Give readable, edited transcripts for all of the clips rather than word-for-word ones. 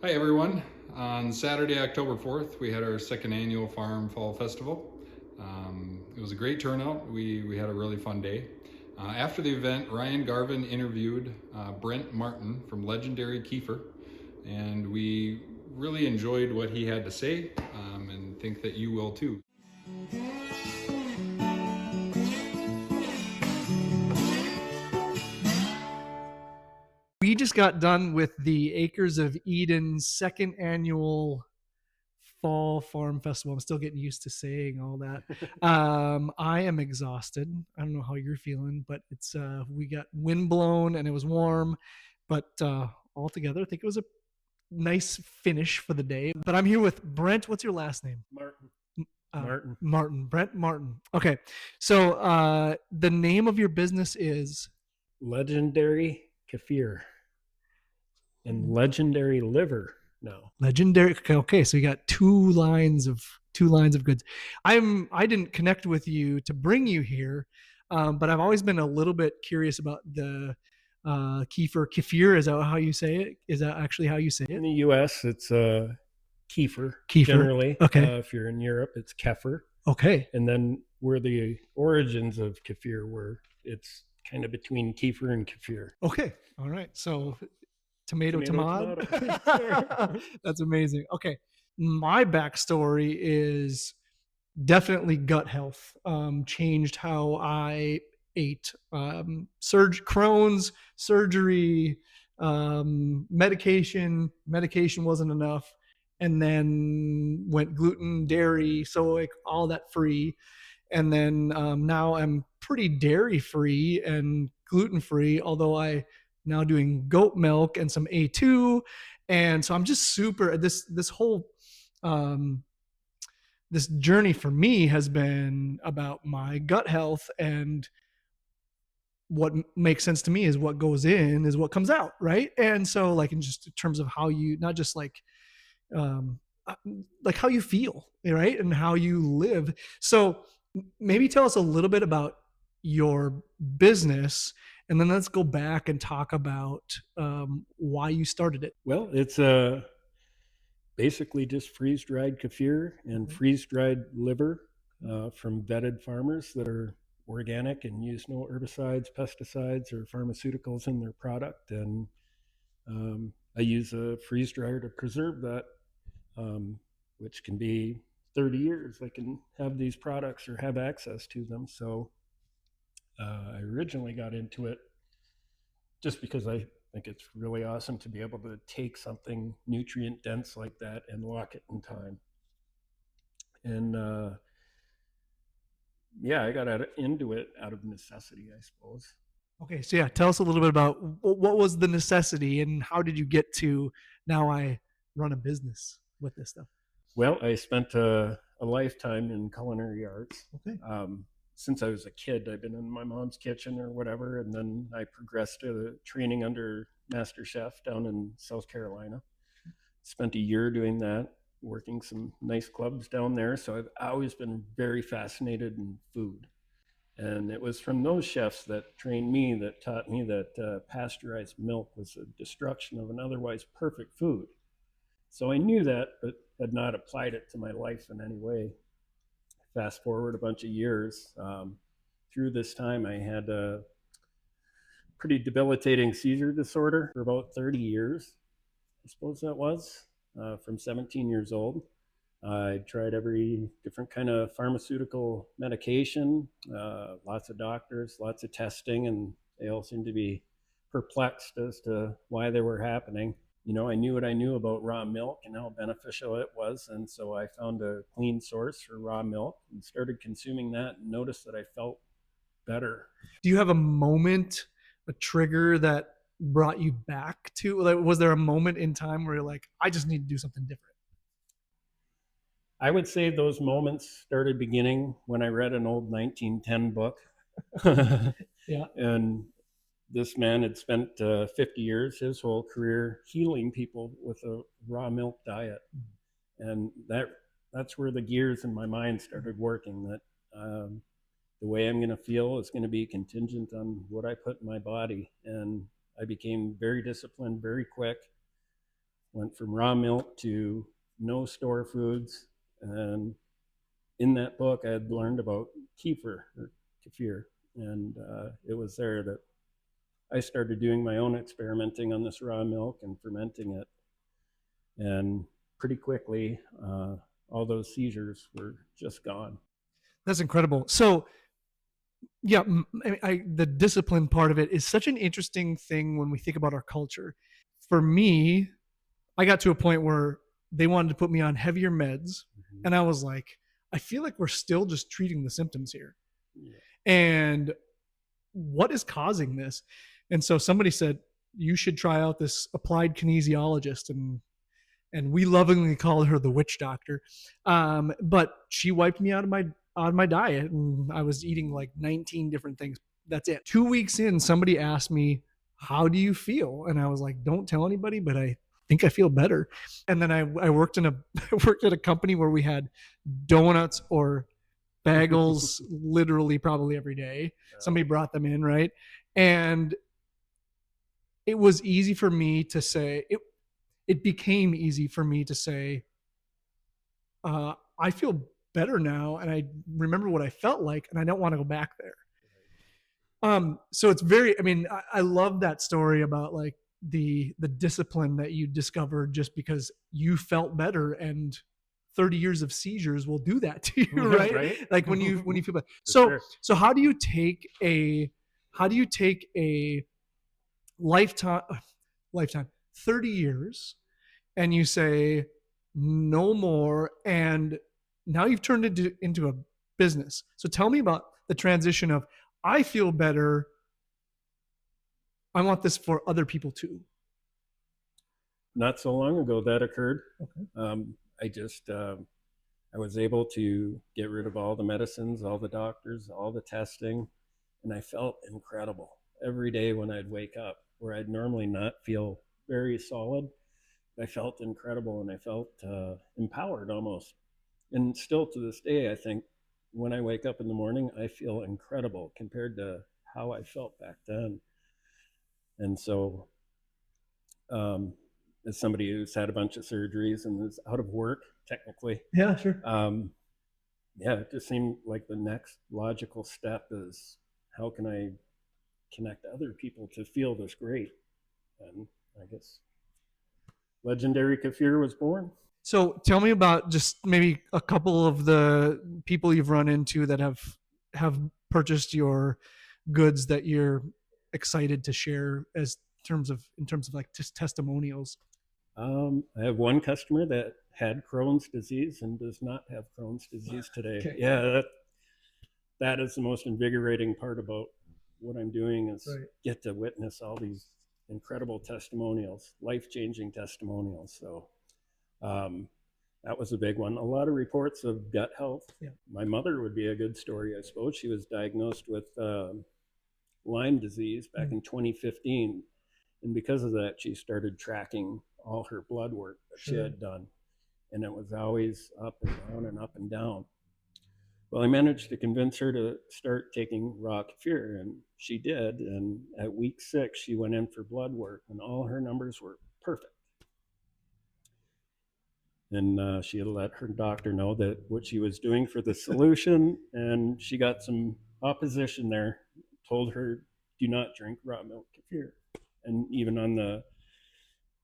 Hi everyone. On Saturday, October 4th, we had our second annual Farm Fall Festival. It was a great turnout. We had a really fun day. After the event, Ryan Garvin interviewed Brent Martin from legendary Kefir, and we really enjoyed what he had to say and think that you will too. We just got done with the Acres of Eden second annual Fall Farm Festival. I'm still getting used to saying all that. I am exhausted. I don't know how you're feeling, but it's we got wind blown and it was warm, but altogether, I think it was a nice finish for the day. But I'm here with Brent. What's your last name? Martin. Martin. Martin. Brent Martin. Okay, so the name of your business is Legendary Kefir and legendary liver now. Legendary. Okay, so you got two lines of goods. I didn't connect with you to bring you here, but I've always been a little bit curious about the kefir. Is that how you say it? Is that actually how you say In it? the US, it's kefir. Kefir. Generally, Okay. if you're in Europe, it's kefir. Okay. And then where the origins of kefir were, it's kind of between kefir and kefir. Okay. All right. So tomato. Tomato. Sure. That's amazing. Okay. My backstory is definitely gut health. Changed how I ate. Crohn's, surgery, medication. Medication wasn't enough. And then went gluten, dairy, soy, all that free. And then now I'm pretty dairy free and gluten free, although I now doing goat milk and some A2. And so I'm just super this whole um, this journey for me has been about my gut health, and what makes sense to me is what goes in is what comes out, right? And so like in just in terms of how you not just um like how you feel, right? And how you live. So maybe tell us a little bit about your business, and then let's go back and talk about why you started it. Well, it's basically just freeze dried kefir and Okay. freeze dried liver from vetted farmers that are organic and use no herbicides, pesticides, or pharmaceuticals in their product. And I use a freeze dryer to preserve that, which can be 30 years. I can have these products or have access to them. So I originally got into it just because I think it's really awesome to be able to take something nutrient dense like that and lock it in time. And yeah, I got into it out of necessity, I suppose. Okay, so yeah, tell us a little bit about what was the necessity and how did you get to now I run a business with this stuff. Well, I spent a lifetime in culinary arts. Okay. Since I was a kid, I've been in my mom's kitchen or whatever, and then I progressed to training under Master Chef down in South Carolina. Spent a year doing that, working some nice clubs down there. So I've always been very fascinated in food. And it was from those chefs that trained me that taught me that pasteurized milk was the destruction of an otherwise perfect food. So I knew that, but had not applied it to my life in any way. Fast forward a bunch of years. Through this time, I had a pretty debilitating seizure disorder for about 30 years. I suppose that was from 17 years old. I tried every different kind of pharmaceutical medication, lots of doctors, lots of testing, and they all seemed to be perplexed as to why they were happening. You know, I knew what I knew about raw milk and how beneficial it was. And so I found a clean source for raw milk and started consuming that and noticed that I felt better. Do you have a moment, a trigger that brought you back to, like, was there a moment in time where you're like, I just need to do something different? I would say those moments started beginning when I read an old 1910 book. Yeah. And this man had spent 50 years, his whole career, healing people with a raw milk diet. And that's where the gears in my mind started working, that the way I'm going to feel is going to be contingent on what I put in my body. And I became very disciplined very quick, Went from raw milk to no store foods. And in that book, I had learned about Kefir. And it was there that I started doing my own experimenting on this raw milk and fermenting it. And pretty quickly, all those seizures were just gone. That's incredible. So, yeah, the discipline part of it is such an interesting thing when we think about our culture. For me, I got to a point where they wanted to put me on heavier meds, and I was like, I feel like we're still just treating the symptoms here. Yeah. And what is causing this? And so somebody said, you should try out this applied kinesiologist, and we lovingly call her the witch doctor. But she wiped me out of my diet, and I was eating like 19 different things. That's it. 2 weeks in, somebody asked me, how do you feel? And I was like, don't tell anybody, but I think I feel better. And then I worked I worked at a company where we had donuts or bagels literally probably every day. Somebody brought them in, right? And it was easy for me to say, it became easy for me to say, I feel better now, and I remember what I felt like, and I don't want to go back there. So it's very, I mean, I love that story about like the discipline that you discovered just because you felt better, and 30 years of seizures will do that to you, right? Right. Like when you feel better. Sure. So how do you take a lifetime 30 years and you say no more, and now you've turned it into a business. So tell me about the transition of, I feel better, I want this for other people too. Not so long ago that occurred. Okay. I was able to get rid of all the medicines, all the doctors, all the testing, and I felt incredible every day when I'd wake up, where I'd normally not feel very solid. I felt incredible, and I felt empowered almost. And still to this day, I think when I wake up in the morning, I feel incredible compared to how I felt back then. And so, as somebody who's had a bunch of surgeries and is out of work, technically, Yeah, sure. It just seemed like the next logical step is, how can I connect other people to feel this great? And I guess legendary Kefir was born. So tell me about just maybe a couple of the people you've run into that have purchased your goods that you're excited to share in terms of like just testimonials. I have one customer that had Crohn's disease and does not have Crohn's disease today. Okay. Yeah, that is the most invigorating part about what I'm doing, is get to witness all these incredible testimonials, life-changing testimonials. So that was a big one. A lot of reports of gut health. Yeah. My mother would be a good story, I suppose. She was diagnosed with Lyme disease back in 2015. And because of that, she started tracking all her blood work that she had done. And it was always up and down and up and down. Well, I managed to convince her to start taking raw kefir, and she did. And at week 6, she went in for blood work, and all her numbers were perfect. And she had let her doctor know that what she was doing for the solution, and she got some opposition there, told her, do not drink raw milk kefir. And even on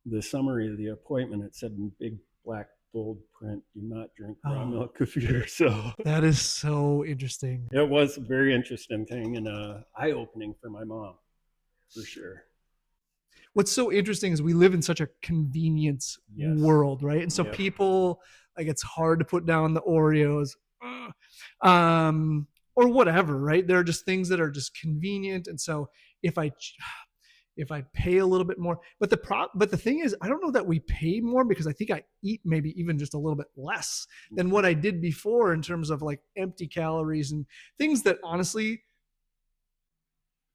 the summary of the appointment, it said in big black bold print, do not drink raw milk kefir. So that is so interesting. It was a very interesting thing, and eye-opening for my mom, for sure. What's so interesting is we live in such a convenience world, right? And so people, like, it's hard to put down the Oreos, or whatever, right? There are just things that are just convenient. And so if I pay a little bit more, but the thing is, I don't know that we pay more, because I think I eat maybe even just a little bit less than what I did before in terms of like empty calories and things that honestly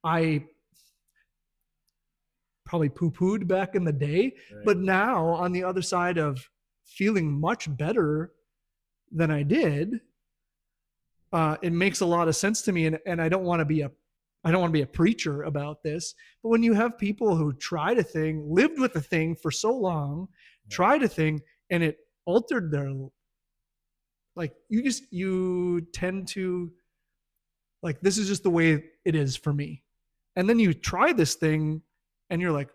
I probably poo-pooed back in the day. Right. But now on the other side of feeling much better than I did, it makes a lot of sense to me. And I don't want to be a preacher about this, but when you have people who tried a thing, lived with a thing for so long, tried a thing and it altered their, like, you tend to, like, this is just the way it is for me. And then you try this thing and you're like,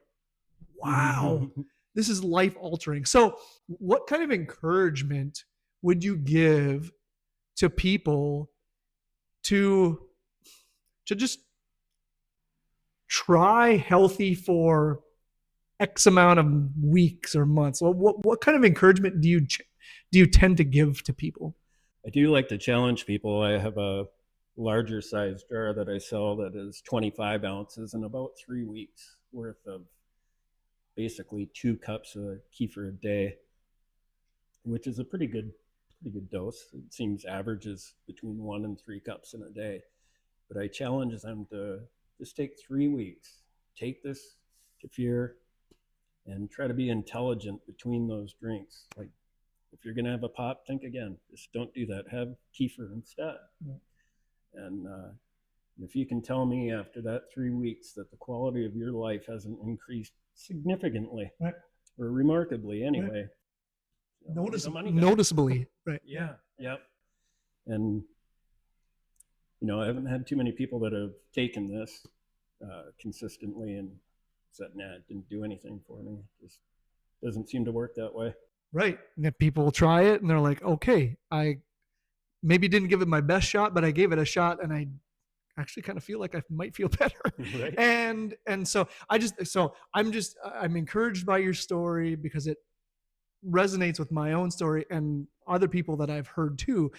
wow, this is life altering. So, what kind of encouragement would you give to people to just try healthy for X amount of weeks or months? What kind of encouragement do you tend to give to people? I do like to challenge people. I have a larger size jar that I sell that is 25 ounces and about 3 weeks worth of basically 2 cups of kefir a day, which is a pretty good dose. It seems averages between 1 and 3 cups in a day. But I challenge them to just take 3 weeks, take this kefir, and try to be intelligent between those drinks. Like, if you're going to have a pop, think again. Just don't do that. Have kefir instead. Yeah. And if you can tell me after that 3 weeks that the quality of your life hasn't increased significantly, right, or remarkably anyway, right, noticeably, right? Yeah. And I haven't had too many people that have taken this consistently and said, "Nah, it didn't do anything for me." It just doesn't seem to work that way. Right. And people try it and they're like, okay, I maybe didn't give it my best shot, but I gave it a shot and I actually kind of feel like I might feel better. Right. And so I'm encouraged by your story because it resonates with my own story and other people that I've heard too.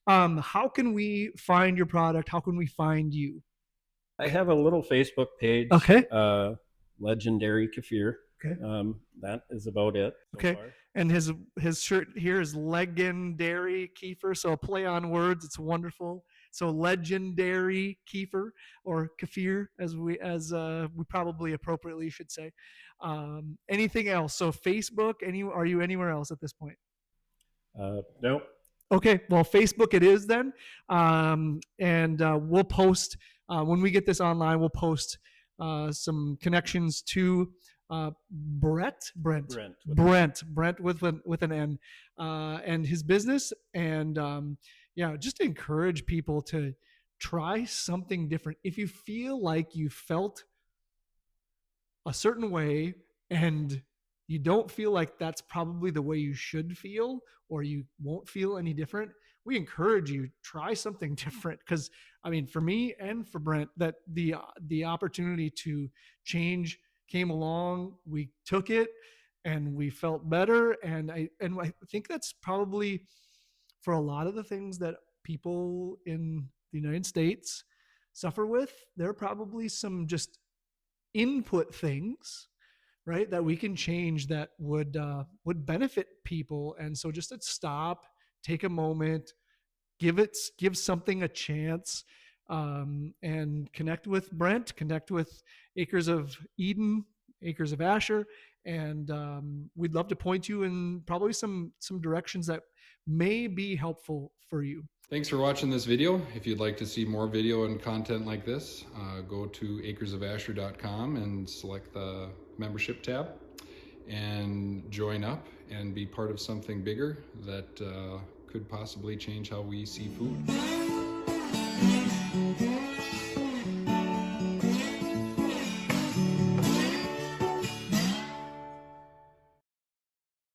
How can we find your product? How can we find you? I have a little Facebook page. Okay. Legendary Kefir. Okay. That is about it. So far. And his shirt here is Legendary Kefir, so a play on words. It's wonderful. So Legendary Kefir, or Kefir, as we probably appropriately should say. Anything else? So Facebook. Are you anywhere else at this point? Nope. Okay, well, Facebook it is then, and we'll post when we get this online. We'll post some connections to Brent with an N, and his business, and just encourage people to try something different. If you feel like you felt a certain way and you don't feel like that's probably the way you should feel, or you won't feel any different, we encourage you try something different. Because I mean, for me and for Brent, that the opportunity to change came along, we took it, and we felt better. And I think that's probably, for a lot of the things that people in the United States suffer with, there are probably some just input things, right, that we can change that would benefit people. And so just to stop, take a moment, give something a chance, and connect with Brent, connect with Acres of Eden, Acres of Asher, and we'd love to point you in probably some directions that may be helpful for you. Thanks for watching this video. If you'd like to see more video and content like this, go to acresofasher.com and select the membership tab and join up and be part of something bigger that could possibly change how we see food.